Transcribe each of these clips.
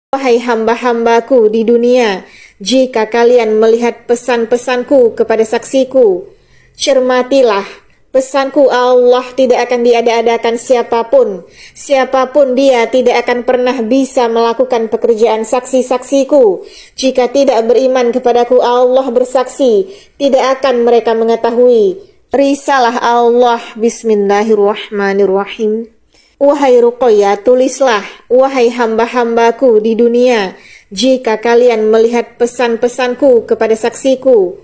Wahai hamba-hambaku di dunia, jika kalian melihat pesan-pesanku kepada saksiku, cermatilah, pesanku Allah tidak akan diada-adakan siapapun. Siapapun dia tidak akan pernah bisa melakukan pekerjaan saksi-saksiku. Jika tidak beriman kepadaku, Allah bersaksi, tidak akan mereka mengetahui risalah Allah. Bismillahirrahmanirrahim. Wahai Ruqayyah, tulislah, wahai hamba-hambaku di dunia, jika kalian melihat pesan-pesanku kepada saksiku,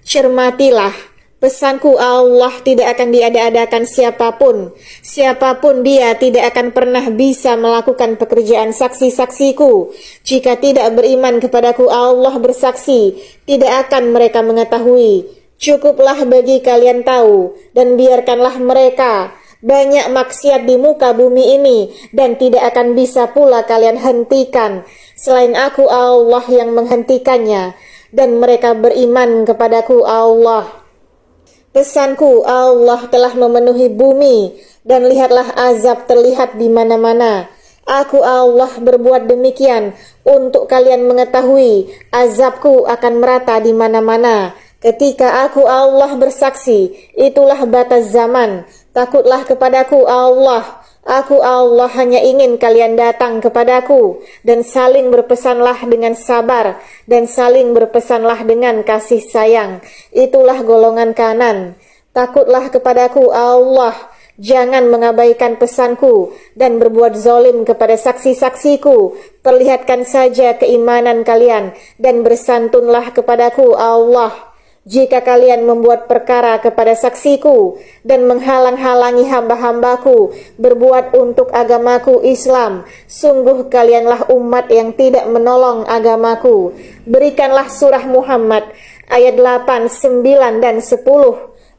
cermatilah, pesanku Allah tidak akan diada-adakan siapapun. Siapapun dia tidak akan pernah bisa melakukan pekerjaan saksi-saksiku. Jika tidak beriman kepadaku, Allah bersaksi, tidak akan mereka mengetahui. Cukuplah bagi kalian tahu, dan biarkanlah mereka banyak maksiat di muka bumi ini, dan tidak akan bisa pula kalian hentikan selain aku Allah yang menghentikannya, dan mereka beriman kepadaku Allah. Pesanku Allah telah memenuhi bumi, dan lihatlah azab terlihat di mana-mana. Aku Allah berbuat demikian untuk kalian mengetahui azabku akan merata di mana-mana. Ketika aku Allah bersaksi, itulah batas zaman. Takutlah kepadaku Allah. Aku Allah hanya ingin kalian datang kepadaku, dan saling berpesanlah dengan sabar, dan saling berpesanlah dengan kasih sayang. Itulah golongan kanan. Takutlah kepadaku Allah. Jangan mengabaikan pesanku dan berbuat zalim kepada saksi-saksiku. Perlihatkan saja keimanan kalian dan bersantunlah kepadaku Allah. Jika kalian membuat perkara kepada saksiku dan menghalang-halangi hamba-hambaku berbuat untuk agamaku Islam, sungguh kalianlah umat yang tidak menolong agamaku. Berikanlah surah Muhammad ayat 8, 9, dan 10,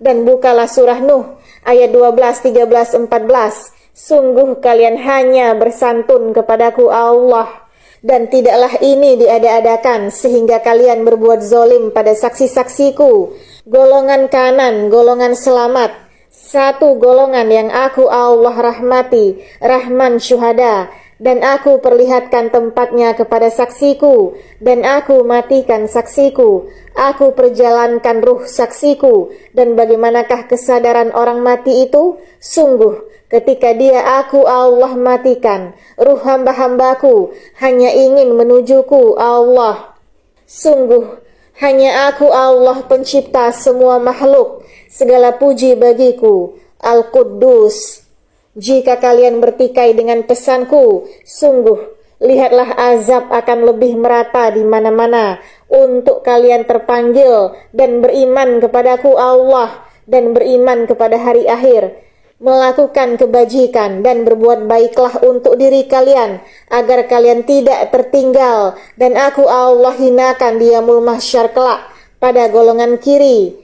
dan bukalah surah Nuh ayat 12, 13, 14. Sungguh kalian hanya bersantun kepadaku Allah, dan tidaklah ini diada-adakan sehingga kalian berbuat zalim pada saksi-saksiku. Golongan kanan, golongan selamat, satu golongan yang aku Allah rahmati, Rahman syuhada, dan aku perlihatkan tempatnya kepada saksiku, dan aku matikan saksiku. Aku perjalankan ruh saksiku, dan bagaimanakah kesadaran orang mati itu? Sungguh, ketika dia aku Allah matikan, ruh hamba-hambaku hanya ingin menujuku Allah. Sungguh, hanya aku Allah pencipta semua makhluk, segala puji bagiku, Al-Quddus. Jika kalian bertikai dengan pesanku, sungguh, lihatlah azab akan lebih merata di mana-mana untuk kalian terpanggil dan beriman kepadaku Allah dan beriman kepada hari akhir. Melakukan kebajikan dan berbuat baiklah untuk diri kalian agar kalian tidak tertinggal, dan aku Allah hinakan di yaumul mahsyar kelak pada golongan kiri.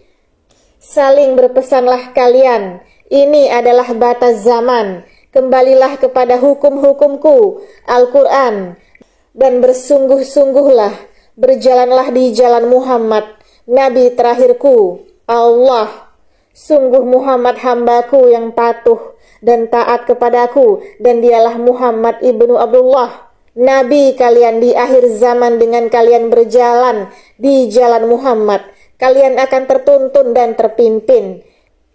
Saling berpesanlah kalian, ini adalah batas zaman. Kembalilah kepada hukum-hukumku, Al-Quran, dan bersungguh-sungguhlah, berjalanlah di jalan Muhammad, Nabi terakhirku, Allah. Sungguh Muhammad hambaku yang patuh dan taat kepadaku, dan dialah Muhammad ibnu Abdullah, Nabi kalian di akhir zaman. Dengan kalian berjalan di jalan Muhammad, kalian akan tertuntun dan terpimpin.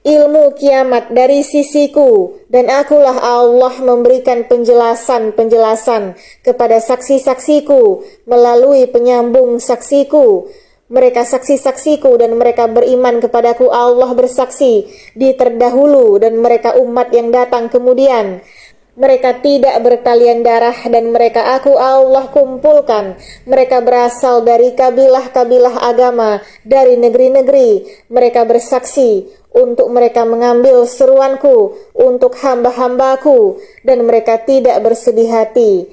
Ilmu kiamat dari sisiku, dan akulah Allah memberikan penjelasan-penjelasan kepada saksi-saksiku melalui penyambung saksiku. Mereka saksi-saksiku dan mereka beriman kepadaku. Allah bersaksi di terdahulu dan mereka umat yang datang kemudian. Mereka tidak bertalian darah dan mereka aku Allah kumpulkan. Mereka berasal dari kabilah-kabilah agama, dari negeri-negeri. Mereka bersaksi untuk mereka mengambil seruanku untuk hamba-hambaku, dan mereka tidak bersedih hati.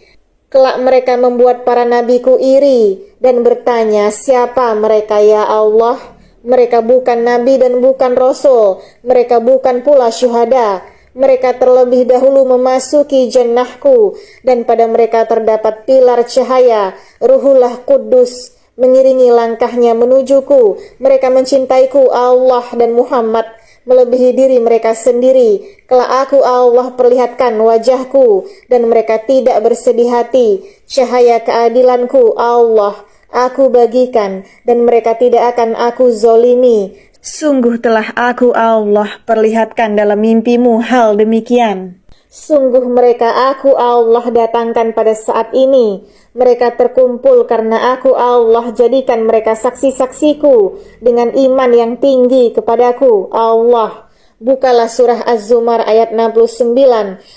Kelak mereka membuat para nabiku iri dan bertanya, siapa mereka ya Allah? Mereka bukan nabi dan bukan rasul, mereka bukan pula syuhada. Mereka terlebih dahulu memasuki jannahku, dan pada mereka terdapat pilar cahaya, Ruhullah Kudus mengiringi langkahnya menujuku. Mereka mencintaiku Allah dan Muhammad. melebihi diri mereka sendiri. Kelak aku Allah perlihatkan wajahku dan mereka tidak bersedih hati. Cahaya keadilanku Allah aku bagikan dan mereka tidak akan aku zolimi. Sungguh telah aku Allah perlihatkan dalam mimpimu hal demikian. Sungguh mereka aku Allah datangkan pada saat ini. Mereka terkumpul karena aku Allah jadikan mereka saksi-saksiku dengan iman yang tinggi kepadaku Allah. Bukalah surah Az-Zumar ayat 69.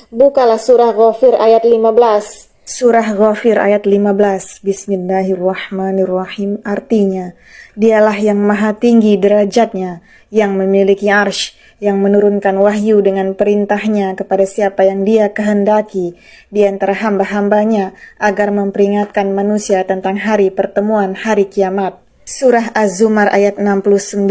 Bukalah surah Ghafir ayat 15. Surah Ghafir ayat 15. Bismillahirrahmanirrahim. Artinya, dialah yang maha tinggi derajatnya, yang memiliki arsy, yang menurunkan wahyu dengan perintahnya kepada siapa yang dia kehendaki di antara hamba-hambanya agar memperingatkan manusia tentang hari pertemuan hari kiamat. Surah Az-Zumar ayat 69.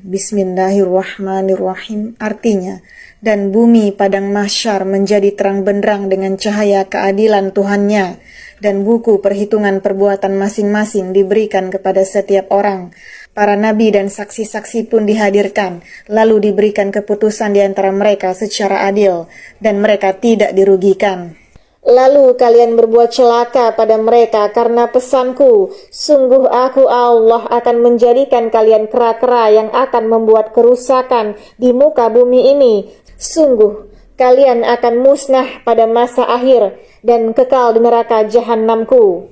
Bismillahirrahmanirrahim. Artinya, dan bumi padang mahsyar menjadi terang benderang dengan cahaya keadilan Tuhannya, dan buku perhitungan perbuatan masing-masing diberikan kepada setiap orang. Para nabi dan saksi-saksi pun dihadirkan, lalu diberikan keputusan di antara mereka secara adil, dan mereka tidak dirugikan. Lalu kalian berbuat celaka pada mereka karena pesanku. Sungguh aku Allah akan menjadikan kalian kera-kera yang akan membuat kerusakan di muka bumi ini. Sungguh kalian akan musnah pada masa akhir dan kekal di neraka Jahannamku.